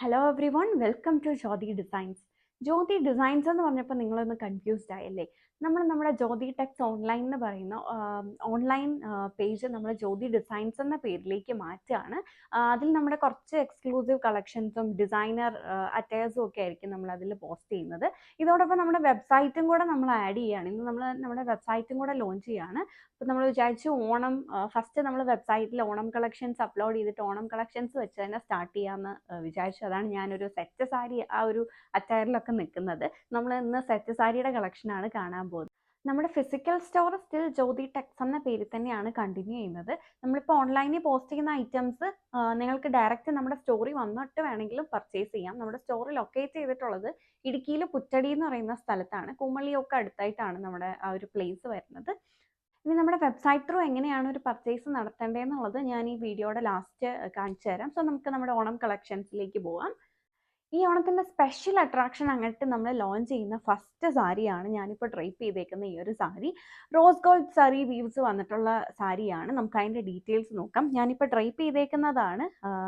Hello everyone, welcome to Jyothi designs. Jyothi designs എന്ന് പറഞ്ഞപ്പോൾ നിങ്ങളൊന്ന് കൺഫ്യൂസ്ഡ് ആയല്ലേ? നമ്മുടെ ജ്യോതി ടെക്സ് ഓൺലൈൻ എന്ന് പറയുന്ന ഓൺലൈൻ പേജ് നമ്മൾ ജ്യോതി ഡിസൈൻസ് എന്ന പേരിലേക്ക് മാറ്റുകയാണ്. അതിൽ നമ്മുടെ കുറച്ച് എക്സ്ക്ലൂസീവ് കളക്ഷൻസും ഡിസൈനർ അറ്റയേഴ്സും ഒക്കെ ആയിരിക്കും നമ്മൾ അതിൽ പോസ്റ്റ് ചെയ്യുന്നത്. ഇതോടൊപ്പം നമ്മുടെ വെബ്സൈറ്റും കൂടെ നമ്മൾ ആഡ് ചെയ്യുകയാണ്. ഇന്ന് നമ്മൾ നമ്മുടെ വെബ്സൈറ്റും കൂടെ ലോഞ്ച് ചെയ്യുകയാണ്. അപ്പോൾ നമ്മൾ വിചാരിച്ചു ഓണം ഫസ്റ്റ് നമ്മൾ വെബ്സൈറ്റിൽ ഓണം കളക്ഷൻസ് അപ്ലോഡ് ചെയ്തിട്ട് ഓണം കളക്ഷൻസ് വെച്ച് തന്നെ സ്റ്റാർട്ട് ചെയ്യാമെന്ന് വിചാരിച്ചു. അതാണ് ഞാനൊരു സെറ്റ് സാരി ആ ഒരു അറ്റയറിലൊക്കെ നിൽക്കുന്നത്. നമ്മൾ ഇന്ന് സെറ്റ് സാരിയുടെ കളക്ഷനാണ് കാണാൻ പോകുന്നത്. നമ്മുടെ physical store still Jyothi Tex എന്ന പേരിൽ തന്നെയാണ് കണ്ടിന്യൂ ചെയ്യുന്നത്. നമ്മളിപ്പോൾ ഓൺലൈനിൽ പോസ്റ്റ് ചെയ്യുന്ന ഐറ്റംസ് നിങ്ങൾക്ക് ഡയറക്റ്റ് നമ്മുടെ സ്റ്റോറി വന്നിട്ട് വേണമെങ്കിലും പർച്ചേസ് ചെയ്യാം. നമ്മുടെ സ്റ്റോറി ലൊക്കേറ്റ് ചെയ്തിട്ടുള്ളത് ഇടുക്കിയിൽ പുറ്റടി എന്ന് പറയുന്ന സ്ഥലത്താണ്. കുമളിയൊക്കെ അടുത്തായിട്ടാണ് നമ്മുടെ ആ ഒരു പ്ലേസ് വരുന്നത്. ഇനി നമ്മുടെ വെബ്സൈറ്റ് ത്രൂ എങ്ങനെയാണ് ഒരു പർച്ചേസ് നടത്തേണ്ടതെന്നുള്ളത് ഞാൻ ഈ വീഡിയോയുടെ ലാസ്റ്റ് കാണിച്ചു തരാം. സോ നമുക്ക് നമ്മുടെ ഓണം കളക്ഷൻസിലേക്ക് പോവാം. ഈ ഓണത്തിൻ്റെ സ്പെഷ്യൽ അട്രാക്ഷൻ അങ്ങോട്ട് നമ്മൾ ലോഞ്ച് ചെയ്യുന്ന ഫസ്റ്റ് സാരിയാണ് ഞാനിപ്പോൾ ഡ്രൈപ്പ് ചെയ്തേക്കുന്ന ഈ ഒരു sari. Rose gold sari weaves വന്നിട്ടുള്ള സാരിയാണ്. നമുക്ക് അതിൻ്റെ ഡീറ്റെയിൽസ് നോക്കാം. ഞാനിപ്പോൾ ഡ്രൈപ്പ് ചെയ്തേക്കുന്നതാണ്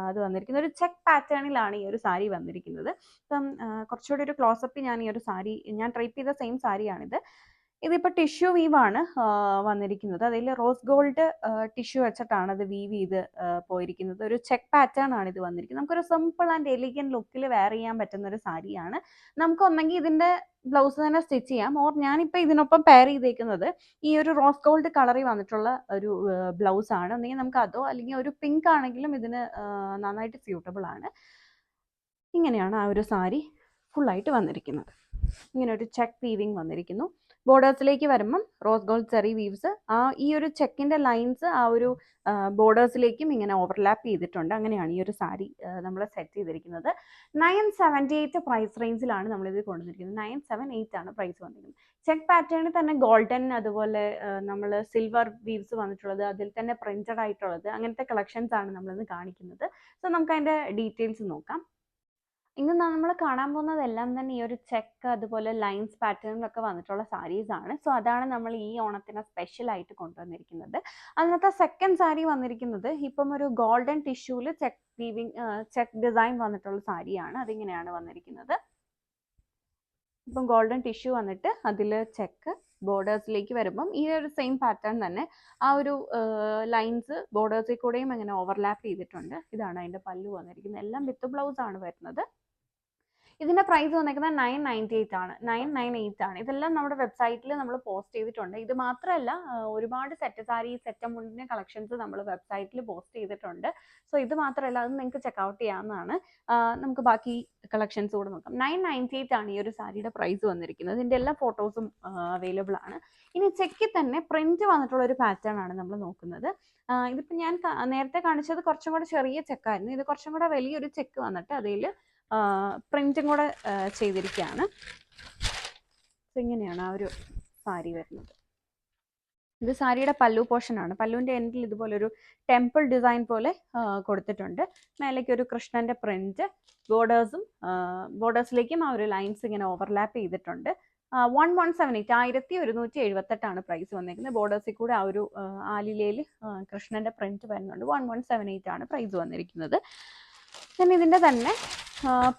അത് വന്നിരിക്കുന്നത്. ഒരു ചെക്ക് പാറ്റേണിലാണ് ഈ ഒരു സാരി വന്നിരിക്കുന്നത്. അപ്പം കുറച്ചുകൂടി ഒരു ക്ലോസപ്പിൽ ഞാൻ ഈ ഒരു സാരി ഞാൻ ഡ്രൈപ്പ് ചെയ്ത സെയിം സാരിയാണിത്. ഇതിപ്പോൾ ടിഷ്യൂ വീവാണ് വന്നിരിക്കുന്നത്. അതിൽ റോസ് ഗോൾഡ് ടിഷ്യൂ വെച്ചിട്ടാണ് അത് വീവ് ചെയ്ത് പോയിരിക്കുന്നത്. ഒരു ചെക്ക് പാറ്റേൺ ആണ് ഇത് വന്നിരിക്കുന്നത്. നമുക്കൊരു സിമ്പിൾ ആൻഡ് എലിഗൻറ്റ് ലുക്കിൽ വെയർ ചെയ്യാൻ പറ്റുന്ന ഒരു സാരിയാണ്. നമുക്ക് ഒന്നെങ്കിൽ ഇതിൻ്റെ ബ്ലൗസ് തന്നെ സ്റ്റിച്ച് ചെയ്യാം, ഓർ ഞാനിപ്പോൾ ഇതിനൊപ്പം പെയർ ചെയ്തേക്കുന്നത് ഈ ഒരു റോസ് ഗോൾഡ് കളറിൽ വന്നിട്ടുള്ള ഒരു ബ്ലൗസ് ആണ്. ഒന്നെങ്കിൽ നമുക്ക് അതോ അല്ലെങ്കിൽ ഒരു പിങ്ക് ആണെങ്കിലും ഇതിന് നന്നായിട്ട് സ്യൂട്ടബിൾ ആണ്. ഇങ്ങനെയാണ് ആ ഒരു സാരി ഫുള്ളായിട്ട് വന്നിരിക്കുന്നത്. ഇങ്ങനെ ഒരു ചെക്ക് വീവിങ് വന്നിരിക്കുന്നു. ബോർഡേഴ്സിലേക്ക് വരുമ്പം റോസ് ഗോൾഡ് ചെറി വീവ്സ് ഈ ഒരു ചെക്കിൻ്റെ ലൈൻസ് ആ ഒരു ബോർഡേഴ്സിലേക്കും ഇങ്ങനെ ഓവർലാപ്പ് ചെയ്തിട്ടുണ്ട്. അങ്ങനെയാണ് ഈ ഒരു സാരി നമ്മൾ സെറ്റ് ചെയ്തിരിക്കുന്നത്. 978 പ്രൈസ് റേഞ്ചിലാണ് നമ്മളിത് കൊണ്ടുവന്നിരിക്കുന്നത്. 978 ആണ് പ്രൈസ് വന്നിരിക്കുന്നത്. ചെക്ക് പാറ്റേണിൽ തന്നെ ഗോൾഡൻ, അതുപോലെ നമ്മൾ സിൽവർ വീവ്സ് വന്നിട്ടുള്ളത്, അതിൽ തന്നെ പ്രിന്റഡ് ആയിട്ടുള്ളത്, അങ്ങനത്തെ കളക്ഷൻസ് ആണ് നമ്മളിന്ന് കാണിക്കുന്നത്. സോ നമുക്ക് അതിൻ്റെ ഡീറ്റെയിൽസ് നോക്കാം. ഇന്ന് നമ്മൾ കാണാൻ പോകുന്നതെല്ലാം തന്നെ ഈ ഒരു ചെക്ക്, അതുപോലെ ലൈൻസ് പാറ്റേണിലൊക്കെ വന്നിട്ടുള്ള സാരീസ് ആണ്. സോ അതാണ് നമ്മൾ ഈ ഓണത്തിന് സ്പെഷ്യൽ ആയിട്ട് കൊണ്ടുവന്നിരിക്കുന്നത്. അതിനകത്ത് സെക്കൻഡ് സാരി വന്നിരിക്കുന്നത് ഇപ്പം ഒരു ഗോൾഡൻ ടിഷ്യൂവിൽ ചെക്ക് വീവിങ് ചെക്ക് ഡിസൈൻ വന്നിട്ടുള്ള സാരിയാണ്. അതിങ്ങനെയാണ് വന്നിരിക്കുന്നത്. ഇപ്പം ഗോൾഡൻ ടിഷ്യൂ വന്നിട്ട് അതിൽ ചെക്ക് ബോർഡേഴ്സിലേക്ക് വരുമ്പം ഈ ഒരു സെയിം പാറ്റേൺ തന്നെ ആ ഒരു ലൈൻസ് ബോർഡേഴ്സിൽ കൂടെയും അങ്ങനെ ഓവർലാപ്പ് ചെയ്തിട്ടുണ്ട്. ഇതാണ് അതിൻ്റെ പല്ലു വന്നിരിക്കുന്നത്. എല്ലാം വിത്ത് ബ്ലൗസ് ആണ് വരുന്നത്. ഇതിൻ്റെ പ്രൈസ് വന്നിരിക്കുന്നത് 998 ആണ്. 998 ആണ്. ഇതെല്ലാം നമ്മുടെ വെബ്സൈറ്റിൽ നമ്മൾ പോസ്റ്റ് ചെയ്തിട്ടുണ്ട്. ഇത് മാത്രമല്ല ഒരുപാട് സെറ്റ് സാരി, സെറ്റ് മുണ്ടിൻ്റെ കളക്ഷൻസ് നമ്മൾ വെബ്സൈറ്റിൽ പോസ്റ്റ് ചെയ്തിട്ടുണ്ട്. സോ ഇത് മാത്രമല്ല, അത് നിങ്ങൾക്ക് ചെക്കൗട്ട് ചെയ്യാവുന്നതാണ്. നമുക്ക് ബാക്കി കളക്ഷൻസ് കൂടെ നോക്കാം. 998 ആണ് ഈ ഒരു സാരിയുടെ പ്രൈസ് വന്നിരിക്കുന്നത്. ഇതിൻ്റെ എല്ലാ ഫോട്ടോസും അവൈലബിൾ ആണ്. ഇനി ചെക്കിൽ തന്നെ പ്രിന്റ് വന്നിട്ടുള്ള ഒരു പാറ്റേൺ ആണ് നമ്മൾ നോക്കുന്നത്. ഇതിപ്പോൾ ഞാൻ നേരത്തെ കാണിച്ചത് കുറച്ചും കൂടെ ചെറിയ ചെക്കായിരുന്നു. ഇത് കുറച്ചും കൂടെ വലിയൊരു ചെക്ക് വന്നിട്ട് അതിൽ പ്രിന്റും കൂടെ ചെയ്തിരിക്കുകയാണ്. ഇങ്ങനെയാണ് ആ ഒരു സാരി വരുന്നത്. ഇത് സാരിയുടെ പല്ലു പോർഷനാണ്. പല്ലുവിൻ്റെ എൻഡിൽ ഇതുപോലൊരു ടെമ്പിൾ ഡിസൈൻ പോലെ കൊടുത്തിട്ടുണ്ട്. മേലേക്ക് ഒരു കൃഷ്ണൻ്റെ പ്രിന്റ്, ബോർഡേഴ്സിലേക്കും ആ ഒരു ലൈൻസ് ഇങ്ങനെ ഓവർലാപ്പ് ചെയ്തിട്ടുണ്ട്. 1178 1178 പ്രൈസ് വന്നിരിക്കുന്നത്. ബോർഡേഴ്സിൽ കൂടെ ആ ഒരു ആലിലയിൽ കൃഷ്ണൻ്റെ പ്രിന്റ് വരുന്നുണ്ട്. 1178 ആണ് പ്രൈസ് വന്നിരിക്കുന്നത്. പിന്നെ ഇതിൻ്റെ തന്നെ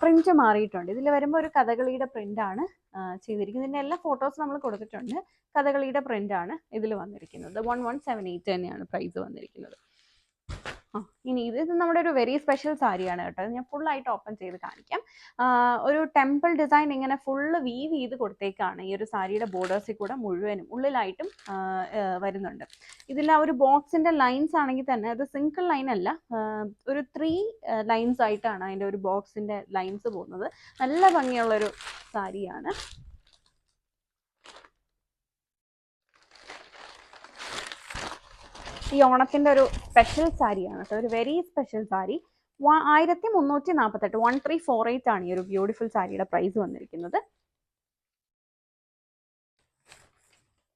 പ്രിന്റ് മാറിയിട്ടുണ്ട്. ഇതിൽ വരുമ്പോൾ ഒരു കഥകളിയുടെ പ്രിന്റാണ് ചെയ്തിരിക്കുന്നത്. ഇതിൻ്റെ എല്ലാ ഫോട്ടോസ് നമ്മൾ കൊടുത്തിട്ടുണ്ട്. കഥകളിയുടെ പ്രിന്റാണ് ഇതിൽ വന്നിരിക്കുന്നത്. 1178 തന്നെയാണ് പ്രൈസ് വന്നിരിക്കുന്നത്. ഇനി ഇത് നമ്മുടെ ഒരു വെരി സ്പെഷ്യൽ സാരിയാണ് കേട്ടോ. ഞാൻ ഫുള്ളായിട്ട് ഓപ്പൺ ചെയ്ത് കാണിക്കാം. ഒരു ടെമ്പിൾ ഡിസൈൻ ഇങ്ങനെ ഫുള്ള് വീവ് ചെയ്ത് കൊടുത്തേക്കാണ് ഈ ഒരു സാരിയുടെ ബോർഡേഴ്സിൽ കൂടെ മുഴുവനും ഉള്ളിലായിട്ടും വരുന്നുണ്ട്. ഇതിൽ ആ ഒരു ബോക്സിൻ്റെ ലൈൻസ് ആണെങ്കിൽ തന്നെ അത് സിംഗിൾ ലൈൻ അല്ല, ഒരു 3 ലൈൻസ് ആയിട്ടാണ് അതിൻ്റെ ഒരു ബോക്സിൻ്റെ ലൈൻസ് പോകുന്നത്. നല്ല ഭംഗിയുള്ളൊരു സാരിയാണ്. ഈ ഓണത്തിൻ്റെ ഒരു സ്പെഷ്യൽ സാരിയാണ് കേട്ടോ. ഒരു വെരി സ്പെഷ്യൽ സാരി. 1348 1348 ആണ് ഈ ഒരു ബ്യൂട്ടിഫുൾ സാരിയുടെ പ്രൈസ് വന്നിരിക്കുന്നത്.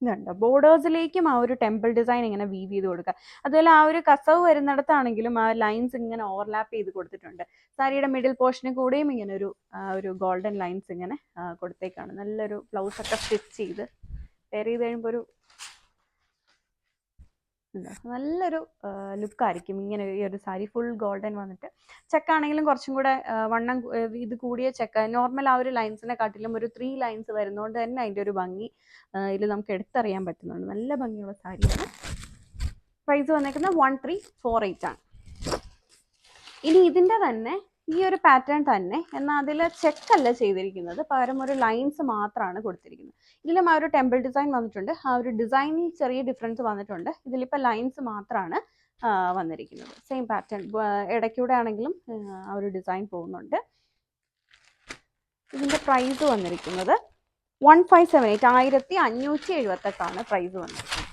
ഇതുണ്ട് ബോർഡേഴ്സിലേക്കും ആ ഒരു ടെമ്പിൾ ഡിസൈൻ ഇങ്ങനെ വീവ് ചെയ്ത് കൊടുക്കുക. അതുപോലെ ആ ഒരു കസവ് വരുന്നിടത്താണെങ്കിലും ആ ലൈൻസ് ഇങ്ങനെ ഓവർലാപ്പ് ചെയ്ത് കൊടുത്തിട്ടുണ്ട്. സാരിയുടെ മിഡിൽ പോർഷന് കൂടെയും ഇങ്ങനെ ഒരു ഗോൾഡൻ ലൈൻസ് ഇങ്ങനെ കൊടുത്തേക്കാണ്. നല്ലൊരു ബ്ലൗസൊക്കെ സ്റ്റിച്ച് ചെയ്ത് പെയർ ചെയ്ത് കഴിയുമ്പോൾ ഒരു നല്ലൊരു ലുക്കായിരിക്കും ഇങ്ങനെ ഈ ഒരു സാരി ഫുൾ ഗോൾഡൻ വന്നിട്ട്. ചെക്കാണെങ്കിലും കുറച്ചും കൂടെ വണ്ണം ഇത് കൂടിയ ചെക്ക, നോർമൽ ആ ഒരു ലൈൻസിനെ കാട്ടിലും ഒരു 3 ലൈൻസ് വരുന്നതുകൊണ്ട് തന്നെ അതിൻ്റെ ഒരു ഭംഗി ഇതിൽ നമുക്ക് എടുത്തറിയാൻ പറ്റുന്നുണ്ട്. നല്ല ഭംഗിയുള്ള സാരിയാണ്. പ്രൈസ് വന്നേക്കുന്നത് 1348 ആണ്. ഇനി ഇതിൻ്റെ തന്നെ ഈ ഒരു പാറ്റേൺ തന്നെ, എന്നാൽ അതിൽ ചെക്കല്ല ചെയ്തിരിക്കുന്നത്, പകരം ഒരു ലൈൻസ് മാത്രമാണ് കൊടുത്തിരിക്കുന്നത്. ഇതിലും ആ ഒരു ടെമ്പിൾ ഡിസൈൻ വന്നിട്ടുണ്ട്. ആ ഒരു ഡിസൈനിൽ ചെറിയ ഡിഫറൻസ് വന്നിട്ടുണ്ട്. ഇതിലിപ്പോൾ ലൈൻസ് മാത്രമാണ് വന്നിരിക്കുന്നത്. സെയിം പാറ്റേൺ ഇടയ്ക്കൂടെ ആണെങ്കിലും ആ ഒരു ഡിസൈൻ പോകുന്നുണ്ട്. ഇതിൻ്റെ പ്രൈസ് വന്നിരിക്കുന്നത് 1578 1578 പ്രൈസ് വന്നിരിക്കുന്നത്.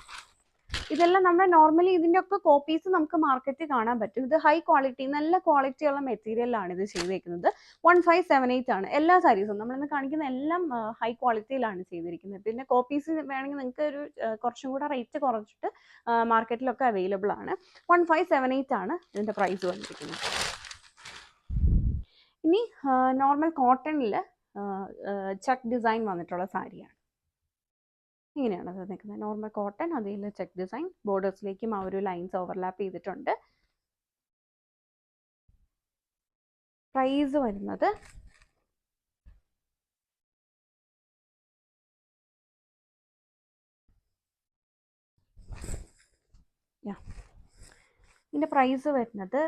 ഇതെല്ലാം നമ്മുടെ നോർമലി ഇതിൻ്റെ ഒക്കെ കോപ്പീസ് നമുക്ക് മാർക്കറ്റിൽ കാണാൻ പറ്റും. ഇത് ഹൈ ക്വാളിറ്റി, നല്ല ക്വാളിറ്റിയുള്ള മെറ്റീരിയലാണ് ഇത് ചെയ്തേക്കുന്നത്. 1578 ആണ് എല്ലാ സാരീസും. നമ്മളിന്ന് കാണിക്കുന്ന എല്ലാം ഹൈ ക്വാളിറ്റിയിലാണ് ചെയ്തിരിക്കുന്നത്. പിന്നെ കോപ്പീസ് വേണമെങ്കിൽ നിങ്ങൾക്ക് ഒരു കുറച്ചും കൂടെ റേറ്റ് കുറച്ചിട്ട് മാർക്കറ്റിലൊക്കെ അവൈലബിൾ ആണ്. 1578 ആണ് ഇതിൻ്റെ പ്രൈസ് വന്നിരിക്കുന്നത്. ഇനി നോർമൽ കോട്ടണിൽ ചെക്ക് ഡിസൈൻ വന്നിട്ടുള്ള സാരിയാണ്. ഇങ്ങനെയാണ് അത് നിൽക്കുന്നത്. നോർമൽ കോട്ടൺ, അതിൽ ചെക്ക് ഡിസൈൻ, ബോർഡേഴ്സിലേക്കും ആ ഒരു ലൈൻസ് ഓവർലാപ്പ് ചെയ്തിട്ടുണ്ട്. പ്രൈസ് വരുന്നത് ഇതിൻ്റെ പ്രൈസ് വരുന്നത്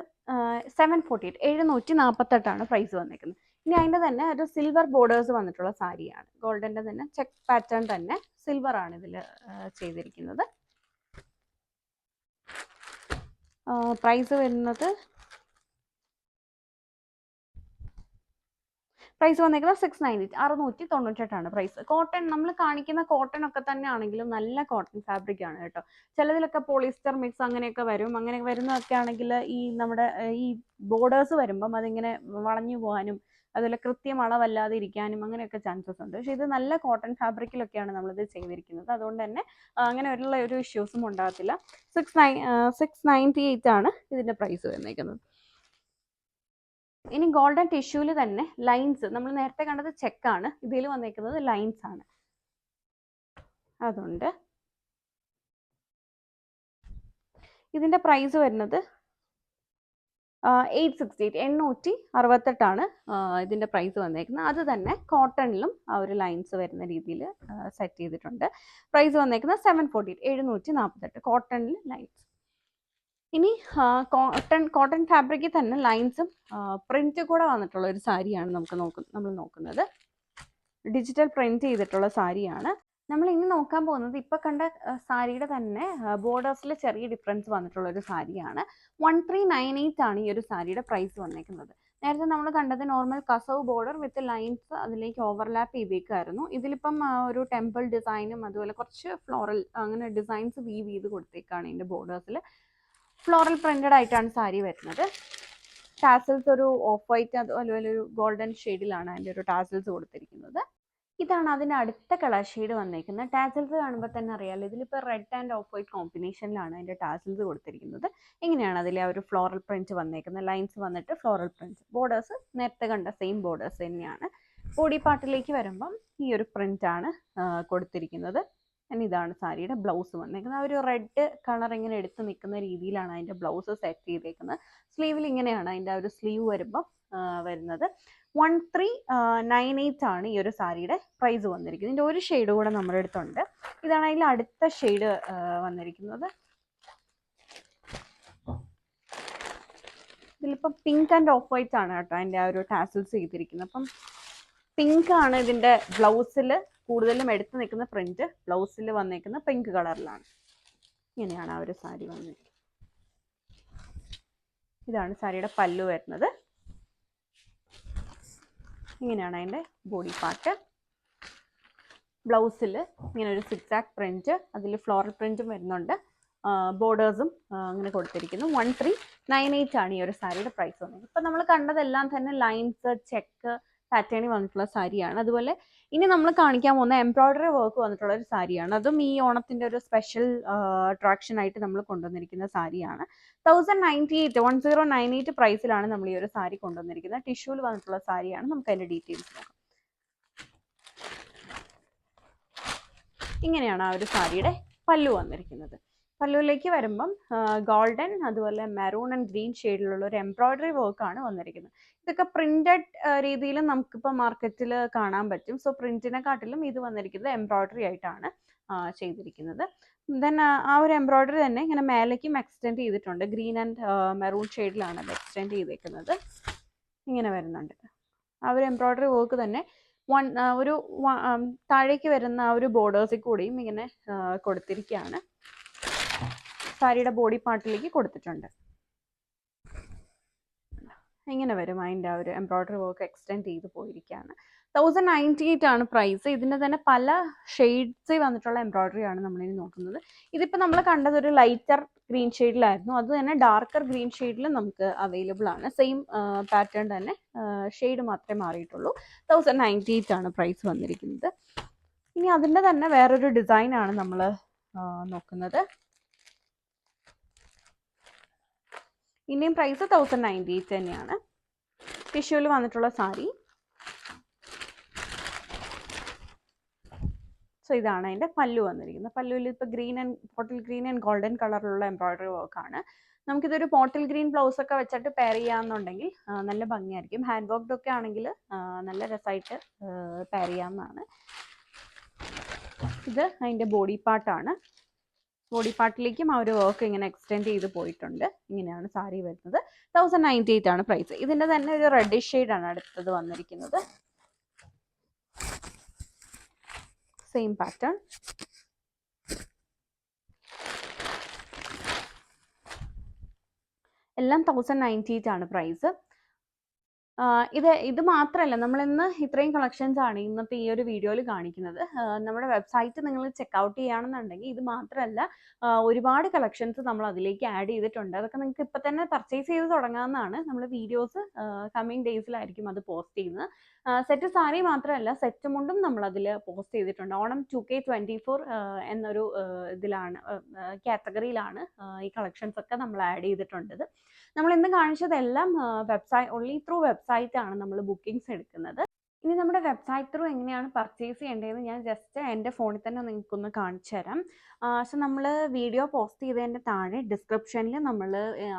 748 748 പ്രൈസ് വന്നിരിക്കുന്നത്. ഇനി അതിൻ്റെ തന്നെ ഒരു സിൽവർ ബോർഡേഴ്സ് വന്നിട്ടുള്ള സാരിയാണ്. ഗോൾഡൻ്റെ തന്നെ ചെക്ക് പാറ്റേൺ തന്നെ സിൽവർ ആണ് ഇതിൽ ചെയ്തിരിക്കുന്നത്. പ്രൈസ് വരുന്നത് വന്നേക്കുന്നത് 698 പ്രൈസ്. കോട്ടൺ നമ്മൾ കാണിക്കുന്ന കോട്ടൺ ഒക്കെ തന്നെ ആണെങ്കിലും നല്ല കോട്ടൺ ഫാബ്രിക് ആണ് കേട്ടോ. ചിലതിലൊക്കെ പോളിസ്റ്റർ മിക്സ് അങ്ങനെയൊക്കെ വരും. അങ്ങനെ വരുന്നതൊക്കെ ആണെങ്കിൽ ഈ നമ്മുടെ ഈ ബോർഡേഴ്സ് വരുമ്പം അതിങ്ങനെ വളഞ്ഞു പോകാനും അതുപോലെ കൃത്യം അളവല്ലാതെ ഇരിക്കാനും അങ്ങനെയൊക്കെ ചാൻസസ് ഉണ്ട്. പക്ഷെ ഇത് നല്ല കോട്ടൺ ഫാബ്രിക്കിലൊക്കെയാണ് നമ്മളിത് ചെയ്തിരിക്കുന്നത്. അതുകൊണ്ട് തന്നെ അങ്ങനെ ഉള്ള ഒരു ഇഷ്യൂസും ഉണ്ടാകത്തില്ല. 698 ആണ് ഇതിൻ്റെ പ്രൈസ് വന്നേക്കുന്നത്. ഇനി ഗോൾഡൻ ടിഷ്യൂല് തന്നെ ലൈൻസ്, നമ്മൾ നേരത്തെ കണ്ടത് ചെക്കാണ്, ഇതിൽ വന്നേക്കുന്നത് ലൈൻസ് ആണ്. അതുകൊണ്ട് ഇതിന്റെ പ്രൈസ് വരുന്നത് 868 ഇതിന്റെ പ്രൈസ് വന്നേക്കുന്നത്. അത് തന്നെ കോട്ടണിലും ആ ഒരു ലൈൻസ് വരുന്ന രീതിയിൽ സെറ്റ് ചെയ്തിട്ടുണ്ട്. പ്രൈസ് വന്നേക്കുന്നത് 748 കോട്ടണിൽ ലൈൻസ്. ഇനി കോട്ടൺ ഫാബ്രിക്കിൽ തന്നെ ലൈൻസും പ്രിന്റ് കൂടെ വന്നിട്ടുള്ള ഒരു സാരിയാണ് നമ്മൾ നോക്കുന്നത്. ഡിജിറ്റൽ പ്രിന്റ് ചെയ്തിട്ടുള്ള സാരിയാണ് നമ്മൾ ഇനി നോക്കാൻ പോകുന്നത്. ഇപ്പൊ കണ്ട സാരിയുടെ തന്നെ ബോർഡേഴ്സിൽ ചെറിയ ഡിഫറൻസ് വന്നിട്ടുള്ള ഒരു സാരിയാണ്. 1398 ആണ് ഈ ഒരു സാരിയുടെ പ്രൈസ് വന്നേക്കുന്നത്. നേരത്തെ നമ്മൾ കണ്ടത് നോർമൽ കസവ് ബോർഡർ വിത്ത് ലൈൻസ് അതിലേക്ക് ഓവർലാപ്പ് ചെയ്തേക്കായിരുന്നു. ഇതിലിപ്പം ഒരു ടെമ്പിൾ ഡിസൈനും അതുപോലെ കുറച്ച് ഫ്ലോറൽ അങ്ങനെ ഡിസൈൻസ് വീവ് ചെയ്ത് കൊടുത്തേക്കാണ് ഇതിന്റെ ബോർഡേഴ്സിൽ. ഫ്ലോറൽ പ്രിന്റഡ് ആയിട്ടാണ് സാരി വരുന്നത്. ടാസൽസ് ഒരു ഓഫ് വൈറ്റ് അതുപോലെ ഒരു ഗോൾഡൻ ഷെയ്ഡിലാണ് അതിൻ്റെ ഒരു ടാസൽസ് കൊടുത്തിരിക്കുന്നത്. ഇതാണ് അതിൻ്റെ അടുത്ത കളർ ഷെയ്ഡ് വന്നേക്കുന്നത്. ടാസൽസ് കാണുമ്പോൾ തന്നെ അറിയാമല്ലോ, ഇതിലിപ്പോൾ റെഡ് ആൻഡ് ഓഫ് വൈറ്റ് കോമ്പിനേഷനിലാണ് അതിൻ്റെ ടാസൽസ് കൊടുത്തിരിക്കുന്നത്. എങ്ങനെയാണ് അതിലെ ആ ഒരു ഫ്ലോറൽ പ്രിന്റ് വന്നേക്കുന്നത്. ലൈൻസ് വന്നിട്ട് ഫ്ലോറൽ പ്രിന്റ്, ബോർഡേഴ്സ് നേരത്തെ കണ്ട സെയിം ബോർഡേഴ്സ് തന്നെയാണ്. ബോഡി പാർട്ടിലേക്ക് വരുമ്പം ഈ ഒരു പ്രിന്റ് ആണ് കൊടുത്തിരിക്കുന്നത്. ഇതാണ് സാരിയുടെ ബ്ലൗസ് വന്നേക്കുന്നത്. ആ ഒരു റെഡ് കളർ ഇങ്ങനെ എടുത്ത് നിൽക്കുന്ന രീതിയിലാണ് അതിൻ്റെ ബ്ലൗസ് സെറ്റ് ചെയ്തേക്കുന്നത്. സ്ലീവിൽ ഇങ്ങനെയാണ് അതിൻ്റെ ആ ഒരു സ്ലീവ് വരുമ്പം വരുന്നത്. 1398 ആണ് ഈ ഒരു സാരിയുടെ പ്രൈസ് വന്നിരിക്കുന്നത്. ഇതിൻ്റെ ഒരു ഷെയ്ഡ് കൂടെ നമ്മുടെ അടുത്തുണ്ട്. ഇതാണ് അതിൽ അടുത്ത ഷെയ്ഡ് വന്നിരിക്കുന്നത്. ഇതിലിപ്പം പിങ്ക് ആൻഡ് ഓഫ് വൈറ്റ് ആണ് കേട്ടോ അതിൻ്റെ ആ ഒരു ടാസൽസ് ചെയ്തിരിക്കുന്നത്. അപ്പം പിങ്ക് ആണ് ഇതിൻ്റെ ബ്ലൗസിൽ കൂടുതലും എടുത്ത് നിൽക്കുന്ന പ്രിന്റ്. ബ്ലൗസിൽ വന്നേക്കുന്ന പിങ്ക് കളറിലാണ്. ഇങ്ങനെയാണ് ആ ഒരു സാരി വന്നിരിക്കുന്നത്. ഇതാണ് സാരിയുടെ പല്ലു വരുന്നത്. ഇങ്ങനെയാണ് അതിൻ്റെ ബോഡി പാർട്ട്. ബ്ലൗസിൽ ഇങ്ങനെ ഒരു സിക്സാക് പ്രിന്റ്, അതിൽ ഫ്ലോറൽ പ്രിന്റും വരുന്നുണ്ട്. ബോർഡേഴ്സും അങ്ങനെ കൊടുത്തിരിക്കുന്നു. 1398 ആണ് ഈ ഒരു സാരിയുടെ പ്രൈസ് വന്നത്. ഇപ്പം നമ്മൾ കണ്ടതെല്ലാം തന്നെ ലൈൻസ് ചെക്ക് പാറ്റേണിൽ വന്നിട്ടുള്ള സാരിയാണ്. അതുപോലെ ഇനി നമ്മൾ കാണിക്കാൻ പോകുന്ന എംബ്രോയിഡറി വർക്ക് വന്നിട്ടുള്ള ഒരു സാരിയാണ്. അതും ഈ ഓണത്തിൻ്റെ ഒരു സ്പെഷ്യൽ അട്രാക്ഷൻ ആയിട്ട് നമ്മൾ കൊണ്ടുവന്നിരിക്കുന്ന സാരിയാണ്. 1098 പ്രൈസിലാണ് നമ്മൾ ഈ ഒരു സാരി കൊണ്ടുവന്നിരിക്കുന്നത്. ടിഷ്യൂല് വന്നിട്ടുള്ള സാരിയാണ്. നമുക്ക് അതിൻ്റെ ഡീറ്റെയിൽസ് നോക്കാം. ഇങ്ങനെയാണ് ആ ഒരു സാരിയുടെ പല്ലു വന്നിരിക്കുന്നത്. പല്ലുവിലേക്ക് വരുമ്പം ഗോൾഡൻ അതുപോലെ മെറൂൺ ആൻഡ് ഗ്രീൻ ഷെയ്ഡിലുള്ള ഒരു എംബ്രോയിഡറി വർക്കാണ് വന്നിരിക്കുന്നത്. ഇതൊക്കെ പ്രിന്റഡ് രീതിയിൽ നമുക്കിപ്പോൾ മാർക്കറ്റിൽ കാണാൻ പറ്റും. സോ പ്രിന്റിനെക്കാട്ടിലും ഇത് വന്നിരിക്കുന്നത് എംബ്രോയിഡറി ആയിട്ടാണ് ചെയ്തിരിക്കുന്നത്. ദെൻ ആ ഒരു എംബ്രോയിഡറി തന്നെ ഇങ്ങനെ മേലേക്കും എക്സ്റ്റെൻഡ് ചെയ്തിട്ടുണ്ട്. ഗ്രീൻ ആൻഡ് മെറൂൺ ഷെയ്ഡിലാണ് അത് എക്സ്റ്റെൻഡ് ചെയ്തേക്കുന്നത്. ഇങ്ങനെ വരുന്നുണ്ട്. ആ ഒരു എംബ്രോയിഡറി വർക്ക് തന്നെ ഒരു താഴേക്ക് വരുന്ന ആ ഒരു ബോർഡേഴ്സിൽ കൂടിയും ഇങ്ങനെ കൊടുത്തിരിക്കുകയാണ്. സാരിയുടെ ബോഡി പാർട്ടിലേക്ക് കൊടുത്തിട്ടുണ്ട്. ഇങ്ങനെ വരും അതിൻ്റെ ആ ഒരു എംബ്രോയിഡറി വർക്ക് എക്സ്റ്റെൻഡ് ചെയ്ത് പോയിരിക്കുകയാണ്. 1098 ആണ് പ്രൈസ്. ഇതിൻ്റെ തന്നെ പല ഷെയ്ഡ്സിൽ വന്നിട്ടുള്ള എംബ്രോയിഡറി ആണ് നമ്മളിനി നോക്കുന്നത്. ഇതിപ്പോൾ നമ്മൾ കണ്ടത് ഒരു ലൈറ്റർ ഗ്രീൻ ഷെയ്ഡിലായിരുന്നു. അത് തന്നെ ഡാർക്കർ ഗ്രീൻ ഷെയ്ഡിൽ നമുക്ക് അവൈലബിൾ ആണ്. സെയിം പാറ്റേൺ തന്നെ, ഷെയ്ഡ് മാത്രമേ മാറിയിട്ടുള്ളൂ. 1098 ആണ് പ്രൈസ് വന്നിരിക്കുന്നത്. ഇനി അതിൻ്റെ തന്നെ വേറൊരു ഡിസൈനാണ് നമ്മൾ നോക്കുന്നത്. ഇനിയും പ്രൈസ് 1098 തന്നെയാണ്. ടിഷ്യൂവിൽ വന്നിട്ടുള്ള സാരി. സോ ഇതാണ് അതിൻ്റെ പല്ലു വന്നിരിക്കുന്നത്. പല്ലുവിൽ ഇപ്പോൾ ബോട്ടിൽ ഗ്രീൻ ആൻഡ് ഗോൾഡൻ കളറിലുള്ള എംബ്രോയിഡറി വർക്കാണ്. നമുക്കിതൊരു ബോട്ടിൽ ഗ്രീൻ ബ്ലൗസ് ഒക്കെ വെച്ചിട്ട് പെയർ ചെയ്യാമെന്നുണ്ടെങ്കിൽ നല്ല ഭംഗിയായിരിക്കും. ഹാൻഡ് വർക്ക്ഡ് ഒക്കെ ആണെങ്കിൽ നല്ല രസമായിട്ട് പെയർ ചെയ്യാവുന്നതാണ്. ഇത് അതിൻ്റെ ബോഡി പാർട്ടാണ്. ബോഡി പാർട്ടിലേക്കും ആ ഒരു വർക്ക് ഇങ്ങനെ എക്സ്റ്റെൻഡ് ചെയ്ത് പോയിട്ടുണ്ട്. ഇങ്ങനെയാണ് സാരി വരുന്നത്. 1098 ആണ് പ്രൈസ്. ഇതിൻ്റെ തന്നെ ഒരു റെഡിഷ് ഷെയ്ഡാണ് അടുത്തത് വന്നിരിക്കുന്നത്. Same pattern. എല്ലാം 1098 ആണ് പ്രൈസ്. ഇത് മാത്രമല്ല, നമ്മളിന്ന് ഇത്രയും കളക്ഷൻസ് ആണ് ഇന്നത്തെ ഈ ഒരു വീഡിയോയിൽ കാണിക്കുന്നത്. നമ്മുടെ വെബ്സൈറ്റ് നിങ്ങൾ ചെക്കൗട്ട് ചെയ്യുകയാണെന്നുണ്ടെങ്കിൽ ഇത് മാത്രമല്ല, ഒരുപാട് കളക്ഷൻസ് നമ്മൾ അതിലേക്ക് ആഡ് ചെയ്തിട്ടുണ്ട്. അതൊക്കെ നിങ്ങൾക്ക് ഇപ്പം തന്നെ പർച്ചേസ് ചെയ്ത് തുടങ്ങാവുന്നതാണ്. നമ്മൾ വീഡിയോസ് കമ്മിങ് ഡേയ്സിലായിരിക്കും അത് പോസ്റ്റ് ചെയ്യുന്നത്. സെറ്റ് സാരി മാത്രമല്ല, സെറ്റ് മുണ്ടും നമ്മൾ അതിൽ പോസ്റ്റ് ചെയ്തിട്ടുണ്ട്. ഓണം 2K24 എന്നൊരു ഇതിലാണ്, കാറ്റഗറിയിലാണ് ഈ കളക്ഷൻസ് ഒക്കെ നമ്മൾ ആഡ് ചെയ്തിട്ടുള്ളത്. നമ്മൾ ഇന്ന് കാണിച്ചതെല്ലാം ഓൺലി ത്രൂ വെബ്സൈറ്റ് ആണ് നമ്മൾ ബുക്കിംഗ്സ് എടുക്കുന്നത്. ഇനി നമ്മുടെ വെബ്സൈറ്റ് ത്രൂ എങ്ങനെയാണ് പർച്ചേസ് ചെയ്യേണ്ടതെന്ന് ഞാൻ ജസ്റ്റ് എൻ്റെ ഫോണിൽ തന്നെ നിങ്ങൾക്കൊന്ന് കാണിച്ചു തരാം. സോ നമ്മൾ വീഡിയോ പോസ്റ്റ് ചെയ്തതിൻ്റെ താഴെ ഡിസ്ക്രിപ്ഷനിൽ നമ്മൾ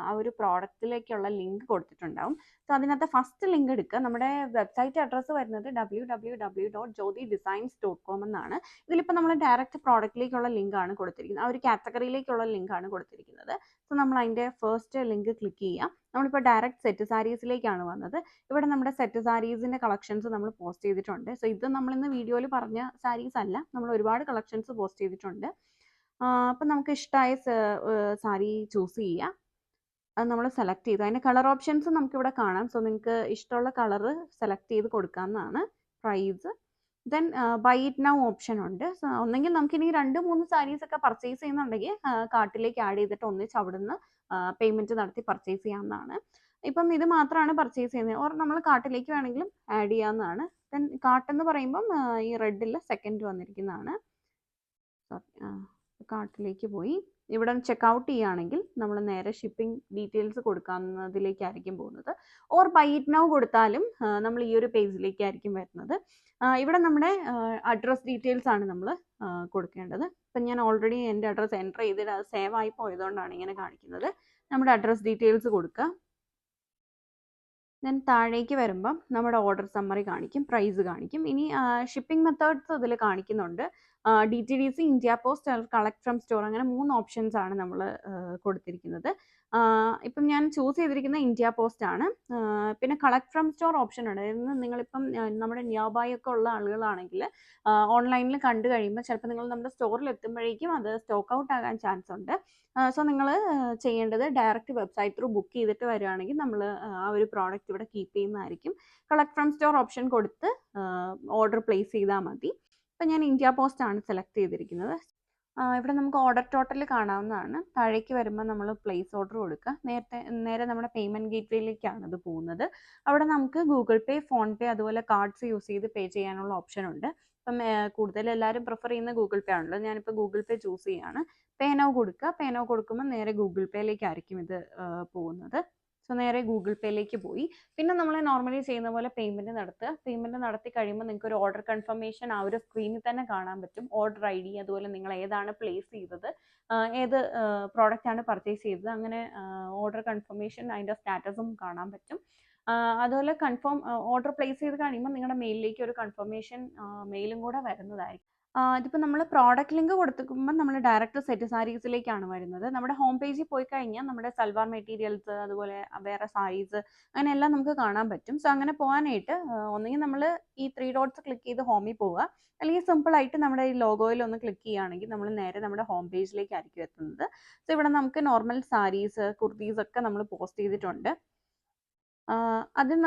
ആ ഒരു പ്രോഡക്റ്റിലേക്കുള്ള ലിങ്ക് കൊടുത്തിട്ടുണ്ടാവും. സോ അതിനകത്ത് ഫസ്റ്റ് ലിങ്ക് എടുക്കുക. നമ്മുടെ വെബ്സൈറ്റ് അഡ്രസ്സ് വരുന്നത് www.jyotidesigns.com എന്നാണ്. ഇതിലിപ്പോൾ നമ്മൾ ഡയറക്റ്റ് പ്രോഡക്റ്റിലേക്കുള്ള ലിങ്കാണ് കൊടുത്തിരിക്കുന്നത്. ആ ഒരു കാറ്റഗറിയിലേക്കുള്ള ലിങ്കാണ് കൊടുത്തിരിക്കുന്നത്. സോ നമ്മൾ അതിൻ്റെ ഫസ്റ്റ് ലിങ്ക് ക്ലിക്ക് ചെയ്യാം. നമ്മളിപ്പോൾ ഡയറക്റ്റ് സെറ്റ് സാരീസിലേക്കാണ് വന്നത്. ഇവിടെ നമ്മുടെ സെറ്റ് സാരീസിൻ്റെ കളക്ഷൻസ് നമ്മൾ പോസ്റ്റ് ചെയ്തിട്ടുണ്ട്. സോ ഇത് നമ്മളിന്ന് വീഡിയോയിൽ പറഞ്ഞ സാരീസ് അല്ല, നമ്മൾ ഒരുപാട് കളക്ഷൻസ് പോസ്റ്റ് ചെയ്തിട്ടുണ്ട്. അപ്പം നമുക്ക് ഇഷ്ടമായ സാരി ചൂസ് ചെയ്യാം. അത് നമ്മൾ സെലക്ട് ചെയ്തു. അതിൻ്റെ കളർ ഓപ്ഷൻസ് നമുക്കിവിടെ കാണാം. സോ നിങ്ങൾക്ക് ഇഷ്ടമുള്ള കളറ് സെലക്ട് ചെയ്ത് കൊടുക്കാവുന്നതാണ്. Price, then buy it now option ഉണ്ട്. സോ ഒന്നെങ്കിൽ നമുക്കിനി 2-3 സാരീസ് ഒക്കെ പർച്ചേസ് ചെയ്യുന്നുണ്ടെങ്കിൽ കാർട്ടിലേക്ക് ആഡ് ചെയ്തിട്ട് ഒന്നിച്ച് അവിടുന്ന് പേയ്മെൻറ്റ് നടത്തി പർച്ചേസ് ചെയ്യാവുന്നതാണ്. ഇപ്പം ഇത് മാത്രമാണ് പർച്ചേസ് ചെയ്യുന്നത്, ഓർ നമ്മൾ കാർട്ടിലേക്ക് വേണമെങ്കിലും ആഡ് ചെയ്യാവുന്നതാണ്. ദെൻ കാർട്ട് എന്ന് പറയുമ്പം ഈ റെഡിൽ സെക്കൻഡ് വന്നിരിക്കുന്നതാണ്. കാർട്ടിലേക്ക് പോയി ഇവിടെ ചെക്കൗട്ട് ചെയ്യുകയാണെങ്കിൽ നമ്മൾ നേരെ ഷിപ്പിംഗ് ഡീറ്റെയിൽസ് കൊടുക്കാവുന്നതിലേക്കായിരിക്കും പോകുന്നത്. ഓർ ബൈ ഇറ്റ് നൗ കൊടുത്താലും നമ്മൾ ഈ ഒരു പേജിലേക്കായിരിക്കും വരുന്നത്. ഇവിടെ നമ്മുടെ അഡ്രസ് ഡീറ്റെയിൽസ് ആണ് നമ്മൾ കൊടുക്കേണ്ടത്. ഇപ്പം ഞാൻ ഓൾറെഡി എൻ്റെ അഡ്രസ്സ് എൻ്റർ ചെയ്തിട്ട് അത് സേവ് ആയി പോയതുകൊണ്ടാണ് ഇങ്ങനെ കാണിക്കുന്നത്. നമ്മുടെ അഡ്രസ് ഡീറ്റെയിൽസ് കൊടുക്കുക. ദെൻ താഴേക്ക് വരുമ്പം നമ്മുടെ ഓർഡർ സമ്മറി കാണിക്കും, പ്രൈസ് കാണിക്കും. ഇനി ഷിപ്പിംഗ് മെത്തേഡ്സ് ഇതിൽ കാണിക്കുന്നുണ്ട്. DTDC, India post, collect from store, അങ്ങനെ 3 ഓപ്ഷൻസ് ആണ് നമ്മൾ കൊടുത്തിരിക്കുന്നത്. ഇപ്പം ഞാൻ ചൂസ് ചെയ്തിരിക്കുന്ന ഇന്ത്യ പോസ്റ്റ് ആണ്. പിന്നെ കളക്ട് ഫ്രം സ്റ്റോർ ഓപ്ഷൻ ഉണ്ട്. നിങ്ങളിപ്പം നമ്മുടെ നിയർ ബൈ ഒക്കെ ഉള്ള ആളുകളാണെങ്കിൽ ഓൺലൈനിൽ കണ്ടു കഴിയുമ്പോൾ ചിലപ്പോൾ നിങ്ങൾ നമ്മുടെ സ്റ്റോറിൽ എത്തുമ്പോഴേക്കും അത് സ്റ്റോക്ക് ഔട്ട് ആകാൻ ചാൻസ് ഉണ്ട്. സോ നിങ്ങൾ ചെയ്യേണ്ടത് ഡയറക്റ്റ് വെബ്സൈറ്റ് ത്രൂ ബുക്ക് ചെയ്തിട്ട് വരികയാണെങ്കിൽ നമ്മൾ ആ ഒരു പ്രോഡക്റ്റ് ഇവിടെ കീപ്പ് ചെയ്യുന്നതായിരിക്കും. കളക്ട് ഫ്രം സ്റ്റോർ ഓപ്ഷൻ കൊടുത്ത് ഓർഡർ പ്ലേസ് ചെയ്താൽ മതി. ഇപ്പം ഞാൻ ഇന്ത്യ പോസ്റ്റ് ആണ് സെലക്ട് ചെയ്തിരിക്കുന്നത്. ഇവിടെ നമുക്ക് ഓർഡർ ടോട്ടൽ കാണാവുന്നതാണ്. താഴേക്ക് വരുമ്പോൾ നമ്മൾ പ്ലേസ് ഓർഡർ കൊടുക്കുക. നേരെ നമ്മുടെ പേയ്മെൻറ്റ് ഗേറ്റ്വേയിലേക്കാണ് ഇത് പോകുന്നത്. അവിടെ നമുക്ക് ഗൂഗിൾ പേ, ഫോൺ പേ അതുപോലെ കാർഡ്സ് യൂസ് ചെയ്ത് പേ ചെയ്യാനുള്ള ഓപ്ഷൻ ഉണ്ട്. ഇപ്പം കൂടുതൽ എല്ലാവരും പ്രിഫർ ചെയ്യുന്ന ഗൂഗിൾ പേ ആണല്ലോ. ഞാനിപ്പോൾ ഗൂഗിൾ പേ ചൂസ് ചെയ്യുകയാണ്. പേ നൗ കൊടുക്കുക. പേ നൗ കൊടുക്കുമ്പോൾ നേരെ ഗൂഗിൾ പേയിലേക്കായിരിക്കും ഇത് പോകുന്നത്. സോ നേരെ ഗൂഗിൾ പേയിലേക്ക് പോയി. പിന്നെ നമ്മൾ നോർമലി ചെയ്യുന്ന പോലെ പേയ്മെൻറ്റ് നടത്തുക. പേയ്മെൻറ്റ് നടത്തി കഴിയുമ്പോൾ നിങ്ങൾക്ക് ഒരു ഓർഡർ കൺഫർമേഷൻ ആ ഒരു സ്ക്രീനിൽ തന്നെ കാണാൻ പറ്റും. ഓർഡർ ID, അതുപോലെ നിങ്ങൾ ഏതാണ് പ്ലേസ് ചെയ്തത്, ഏത് പ്രോഡക്റ്റ് ആണ് പർച്ചേസ് ചെയ്തത്, അങ്ങനെ ഓർഡർ കൺഫർമേഷൻ അതിൻ്റെ സ്റ്റാറ്റസും കാണാൻ പറ്റും. അതുപോലെ ഓർഡർ പ്ലേസ് ചെയ്ത് കഴിയുമ്പോൾ നിങ്ങളുടെ മെയിലിലേക്ക് ഒരു കൺഫർമേഷൻ മെയിലും കൂടെ വരുന്നതായിരിക്കും. ഇതിപ്പോൾ നമ്മൾ പ്രോഡക്റ്റ് ലിങ്ക് കൊടുക്കുമ്പോൾ നമ്മൾ ഡയറക്റ്റ് സെറ്റ് സാരീസിലേക്കാണ് വരുന്നത്. നമ്മുടെ ഹോം പേജിൽ പോയി കഴിഞ്ഞാൽ നമ്മുടെ സൽവാർ മെറ്റീരിയൽസ്, അതുപോലെ വേറെ സാരീസ്, അങ്ങനെ എല്ലാം നമുക്ക് കാണാൻ പറ്റും. സോ അങ്ങനെ പോകാനായിട്ട് ഒന്നുകിൽ നമ്മൾ ഈ 3 ഡോട്ട്സ് ക്ലിക്ക് ചെയ്ത് ഹോമിൽ പോവുക, അല്ലെങ്കിൽ സിമ്പിളായിട്ട് നമ്മുടെ ഈ ലോഗോയിൽ ഒന്ന് ക്ലിക്ക് ചെയ്യുകയാണെങ്കിൽ നമ്മൾ നേരെ നമ്മുടെ ഹോം പേജിലേക്കായിരിക്കും എത്തുന്നത്. സോ ഇവിടെ നമുക്ക് നോർമൽ സാരീസ്, കുർത്തീസ് ഒക്കെ നമ്മൾ പോസ്റ്റ് ചെയ്തിട്ടുണ്ട്. ഇതും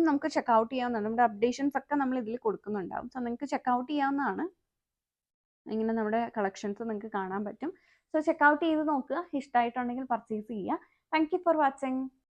നമുക്ക് ചെക്കൗട്ട് ചെയ്യാവുന്നതാണ്. നമ്മുടെ അപ്ഡേഷൻസ് ഒക്കെ നമ്മൾ ഇതിൽ കൊടുക്കുന്നുണ്ടാവും. സോ നിങ്ങൾക്ക് ചെക്കൗട്ട് ചെയ്യാവുന്നതാണ്. ഇങ്ങനെ നമ്മുടെ കളക്ഷൻസ് നിങ്ങൾക്ക് കാണാൻ പറ്റും. സോ ചെക്കൗട്ട് ചെയ്ത് നോക്കുക. ഇഷ്ടമായിട്ടുണ്ടെങ്കിൽ പർച്ചേസ് ചെയ്യുക. Thank you for watching.